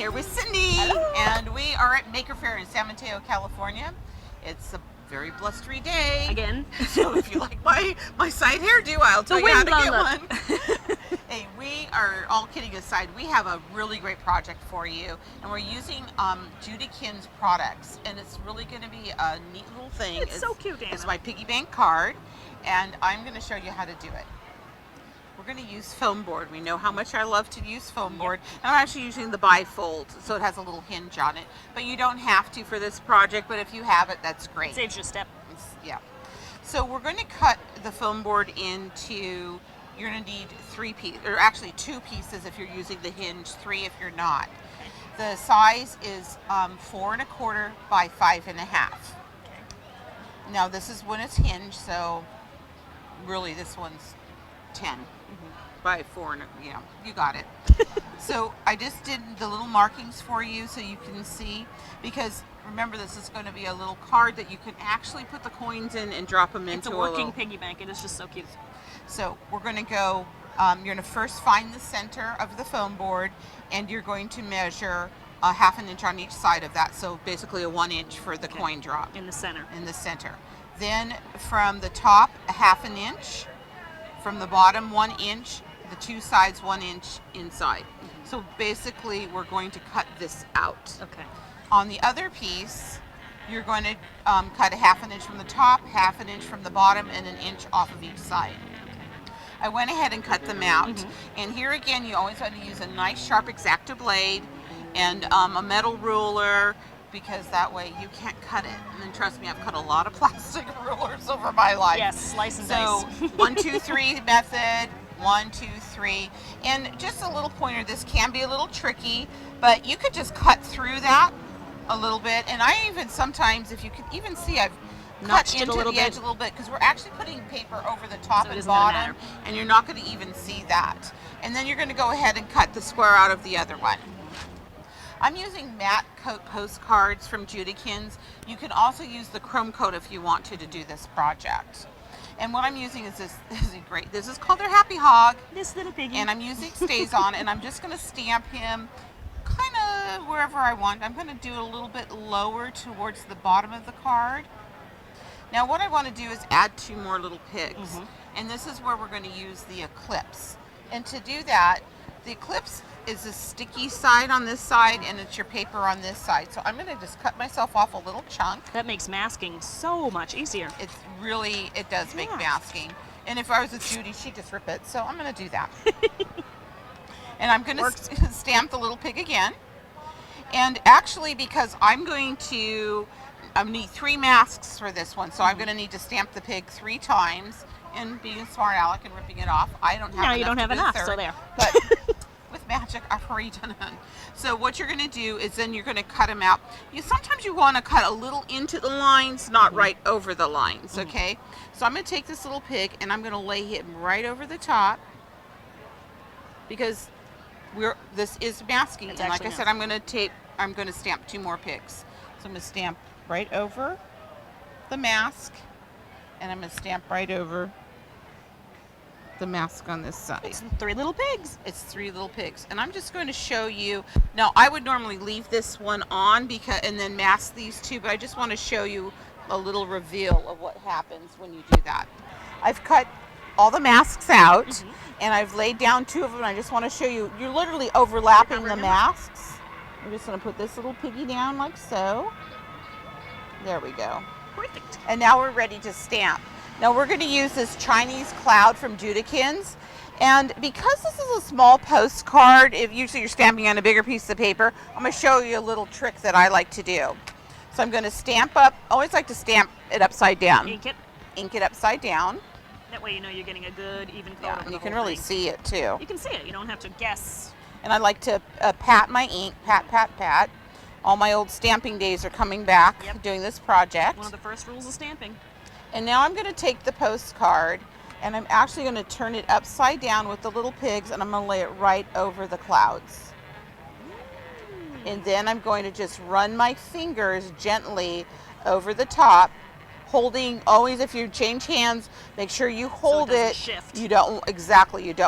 here with Cindy. Hello. And we are at Maker Faire in San Mateo, California. It's a very blustery day. Again. So if you like my side hairdo, I'll tell you how to get one. Hey, we are, all kidding aside, we have a really great project for you. And we're using JudiKins products. And it's really going to be a neat little thing. It's so cute, Anna. It's my piggy bank card. And I'm going to show you how to do it. We're going to use foam board. We know how much I love to use foam board. And I'm actually using the bifold, so it has a little hinge on it. But you don't have to for this project, but if you have it, that's great. Saves you a step. Yeah. So we're going to cut the foam board into, you're going to need 3 pieces, or actually 2 pieces if you're using the hinge, 3 if you're not. The size is 4 1/4 by 5 1/2. Now this is when it's hinged, so really this one's 10 by 4, you know, you got it. So I just did the little markings for you so you can see, because remember this is going to be a little card that you can actually put the coins in and drop them into a working piggy bank. It is just so cute. So we're going to go, you're going to first find the center of the foam board, and you're going to measure a 1/2 inch on each side of that. So basically a 1 inch for the coin drop. In the center. In the center. Then from the top, a 1/2 inch. From the bottom, 1 inch. The 2 sides, 1 inch inside. So basically we're going to cut this out. Okay. On the other piece, you're going to cut a 1/2 inch from the top, 1/2 inch from the bottom, and 1 inch off of each side. I went ahead and cut them out. And here again, you always want to use a nice sharp X-Acto blade and a metal ruler, because that way you can't cut it. And then trust me, I've cut a lot of plastic rulers over my life. Yes, slice and so, dice. 1, 2, 3 method. 1, 2, 3. And just a little pointer, this can be a little tricky, but you could just cut through that a little bit. And I even sometimes, if you can even see, I've cut into the edge a little bit, because we're actually putting paper over the top and bottom, and you're not going to even see that. And then you're going to go ahead and cut the square out of the other one. I'm using MatteKote postcards from JudiKins. You can also use the chrome coat if you want to do this project. And what I'm using is this is great. This is called their Happy Hog. This little piggy. And I'm using Stays On, and I'm just going to stamp him kind of wherever I want. I'm going to do it a little bit lower towards the bottom of the card. Now what I want to do is add 2 more little pigs. And this is where we're going to use the Eclipse. And to do that, the Eclipse is a sticky side on this side, and it's your paper on this side. So I'm going to just cut myself off a little chunk. That makes masking so much easier. It's really, it does make masking. And if I was with Judy, she'd just rip it. So I'm going to do that. And I'm going to stamp the little pig again. And actually, because I'm going to need 3 masks for this one, so I'm going to need to stamp the pig 3 times. And being a smart aleck and ripping it off, I don't have enough. No, you don't have enough, so there. But with magic, I've already done it. So what you're going to do is then you're going to cut them out. Sometimes you want to cut a little into the lines, not right over the lines, okay? So I'm going to take this little pig and I'm going to lay him right over the top, because this is masking. And like I said, I'm going to stamp 2 more pigs. So I'm going to stamp right over the mask, and I'm going to stamp right over the mask on this side. It's 3 little pigs. It's 3 little pigs. And I'm just going to show you. Now, I would normally leave this one on and then mask these 2, but I just want to show you a little reveal of what happens when you do that. I've cut all the masks out, and I've laid down 2 of them. And I just want to show you, you're literally overlapping the masks. I'm just going to put this little piggy down like so. There we go. Perfect. And now we're ready to stamp. Now we're going to use this Chinese cloud from JudiKins, and because this is a small postcard, if usually you're stamping on a bigger piece of paper, I'm going to show you a little trick that I like to do. So I'm going to stamp up, I always like to stamp it upside down. Ink it. Ink it upside down. That way you know you're getting a good even coat. Yeah, and you can really see it too. You can see it, you don't have to guess. And I like to pat my ink, pat, pat, pat. All my old stamping days are coming back doing this project. One of the first rules of stamping. And now I'm going to take the postcard, and I'm actually going to turn it upside down with the little pigs, and I'm going to lay it right over the clouds. And then I'm going to just run my fingers gently over the top, holding, always if you change hands, make sure you hold it. Shift. You don't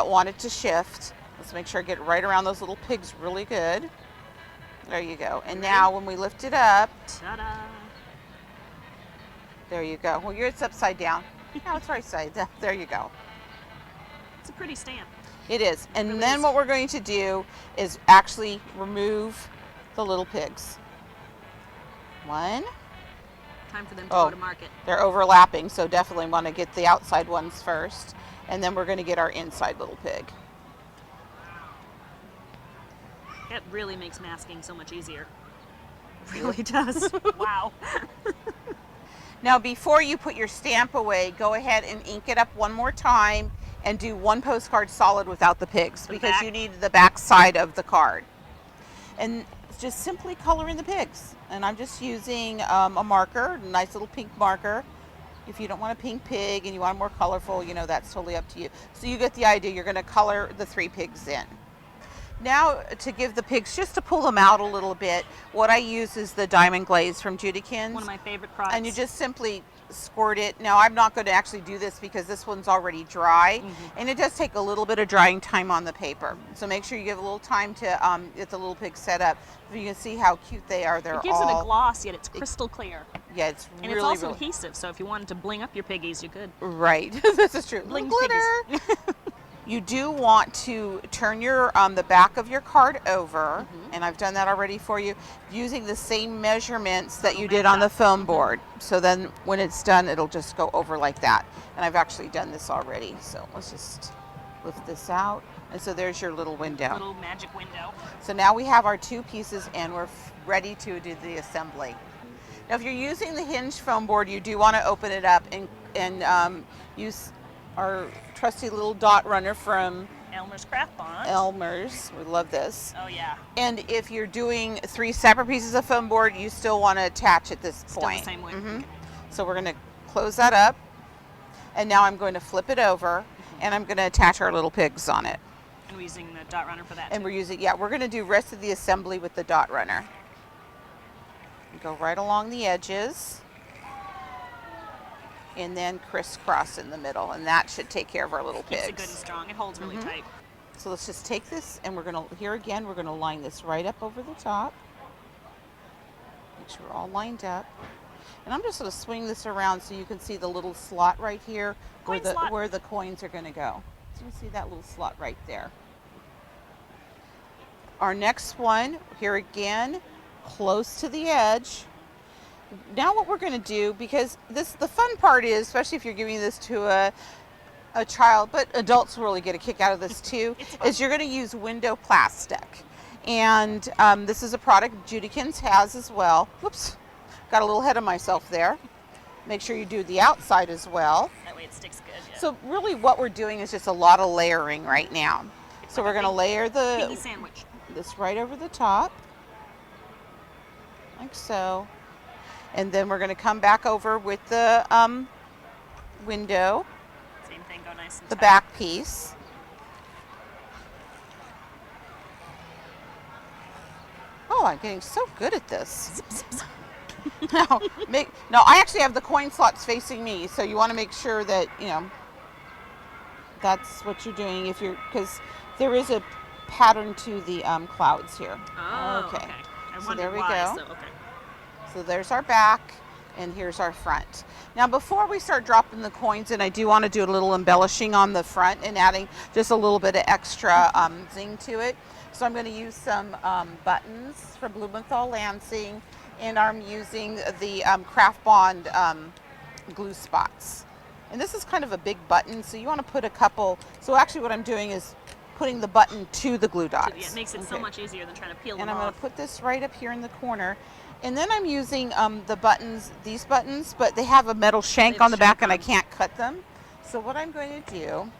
want it to shift. Let's make sure I get right around those little pigs really good. There you go. And now when we lift it up, Ta-da. there you go. Well, it's upside down. Now it's right side down. There you go. It's a pretty stamp. It is. And Really then is. what we're going to do is actually remove the little pigs. One. Time for them to go to market. They're overlapping, so definitely want to get the outside ones first. And then we're going to get our inside little pig. It really makes masking so much easier. It really does. Wow. Now, before you put your stamp away, go ahead and ink it up one more time and do one postcard solid without the pigs because back? you need the back side of the card. And just simply color in the pigs. And I'm just using a marker, a nice little pink marker. If you don't want a pink pig and you want more colorful, you know, that's totally up to you. So you get the idea. You're going to color the 3 pigs in. Now, to give the pigs, just to pull them out a little bit, what I use is the Diamond Glaze from JudiKins. One of my favorite products. And you just simply squirt it. Now, I'm not going to actually do this because this one's already dry, and it does take a little bit of drying time on the paper. So make sure you give a little time to get the little pigs set up. You can see how cute they are. They're it gives it a gloss, yet it's crystal clear. Yeah, it's and really, it's also really adhesive, so if you wanted to bling up your piggies, you could. right. This is true. Bling Glitter. You do want to turn your the back of your card over, and I've done that already for you, using the same measurements that you did on the foam board. So then when it's done, it'll just go over like that. And I've actually done this already. So let's just lift this out. And so there's your little window. Little magic window. So now we have our 2 pieces and we're ready to do the assembly. Now if you're using the hinge foam board, you do want to open it up and use our trusty little dot runner from Elmer's Craft Bond. Elmer's. We love this. Oh yeah. And if you're doing 3 separate pieces of foam board, you still want to attach at this Still point. the same way. So we're going to close that up. And now I'm going to flip it over and I'm going to attach our little pigs on it. And we're using the dot runner for that And too. we're using, we're going to do rest of the assembly with the dot runner. Go right along the edges. And then crisscross in the middle, and that should take care of our little pigs. Keeps it good and strong. It holds really tight. So let's just take this, and we're gonna, here again, we're gonna line this right up over the top. Make sure we're all lined up. And I'm just gonna swing this around so you can see the little slot right here where the coins are gonna go. So you see that little slot right there. Our next one, here again, close to the edge. Now what we're going to do, because the fun part is, especially if you're giving this to a child, but adults really get a kick out of this too, is you're going to use window plastic. And this is a product JudiKins has as well. Whoops, got a little ahead of myself there. Make sure you do the outside as well. That way it sticks good. Yeah. So really what we're doing is just a lot of layering right now. So we're going to layer Piggy sandwich. this right over the top, like so. And then we're going to come back over with the window, Same thing, go nice and the tight. back piece. Oh, I'm getting so good at this. Now, I actually have the coin slots facing me, so you want to make sure that, you know, that's what you're doing because there is a pattern to the clouds here. Oh, okay. So there we why, go. So, okay. So there's our back, and here's our front. Now before we start dropping the coins in, I do want to do a little embellishing on the front and adding just a little bit of extra zing to it. So I'm going to use some buttons from Blumenthal Lansing, and I'm using the Craft Bond glue spots. And this is kind of a big button, so you want to put a couple. So actually what I'm doing is putting the button to the glue dots. Yeah, it makes it so much easier than trying to peel them and I'm off. going to put this right up here in the corner. And then I'm using the buttons, these buttons, but they have a metal shank on the back and I can't cut them. So what I'm going to do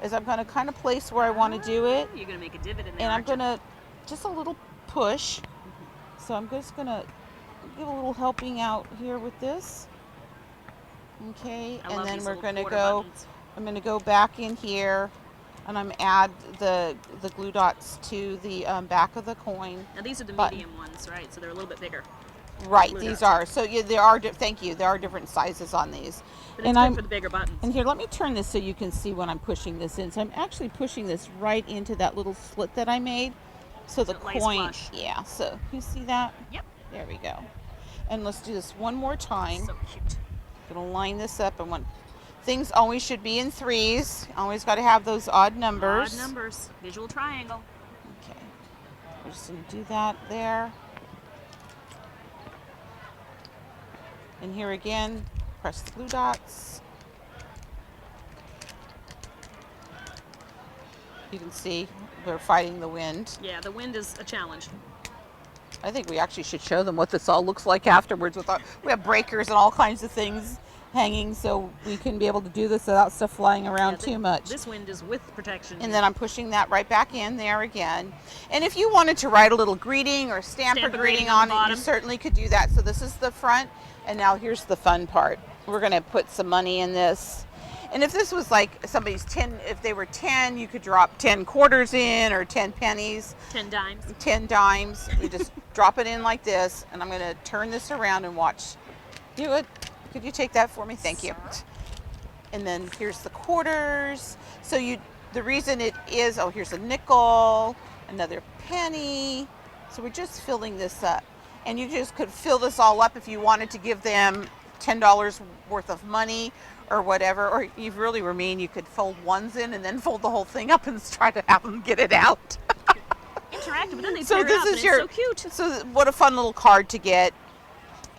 is I'm going to kind of place where I want to do it. You're going to make a divot in there. And I'm going to just a little push. So I'm just going to give a little helping out here with this. Okay, and then we're going to go, I'm going to go back in here and I'm add the glue dots to the back of the coin. Now these are the medium ones, right? So they're a little bit bigger. Right, these are. So yeah, there are. Thank you. There are different sizes on these. But it's good for the bigger buttons. And here, let me turn this so you can see when I'm pushing this in. So I'm actually pushing this right into that little slit that I made. So the it lays coin, flush. yeah, so you see that? Yep. There we go. And let's do this one more time. So cute. Gonna line this up. And things always should be in threes. Always got to have those odd numbers. Odd numbers. Visual triangle. Okay. We're just gonna do that there. And here again, press the blue dots. You can see we're fighting the wind. Yeah, the wind is a challenge. I think we actually should show them what this all looks like afterwards. We have breakers and all kinds of things hanging, so we can be able to do this without stuff flying around too much. This wind is with protection. And then I'm pushing that right back in there again. And if you wanted to write a little greeting or stamp a greeting on it, you certainly could do that. So this is the front, and now here's the fun part. We're going to put some money in this. And if this was like somebody's 10, if they were 10, you could drop 10 quarters in or 10 pennies. 10 dimes. 10 dimes. You just drop it in like this, and I'm going to turn this around and watch. You would. Could you take that for me? Thank you. And then here's the quarters. So the reason it is, oh, here's a nickel, another penny. So we're just filling this up. And you just could fill this all up if you wanted to give them $10 worth of money or whatever. Or you really were mean, you could fold ones in and then fold the whole thing up and try to have them get it out. Interactive, but then they So tear it up, and it's so cute. So what a fun little card to get.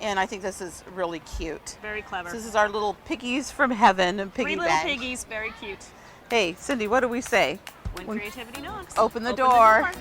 And I think this is really cute. Very clever. So this is our little piggies from heaven and piggy 3 little bank. piggies, very cute. Hey, Cindy, what do we say? When creativity knocks. Open the door.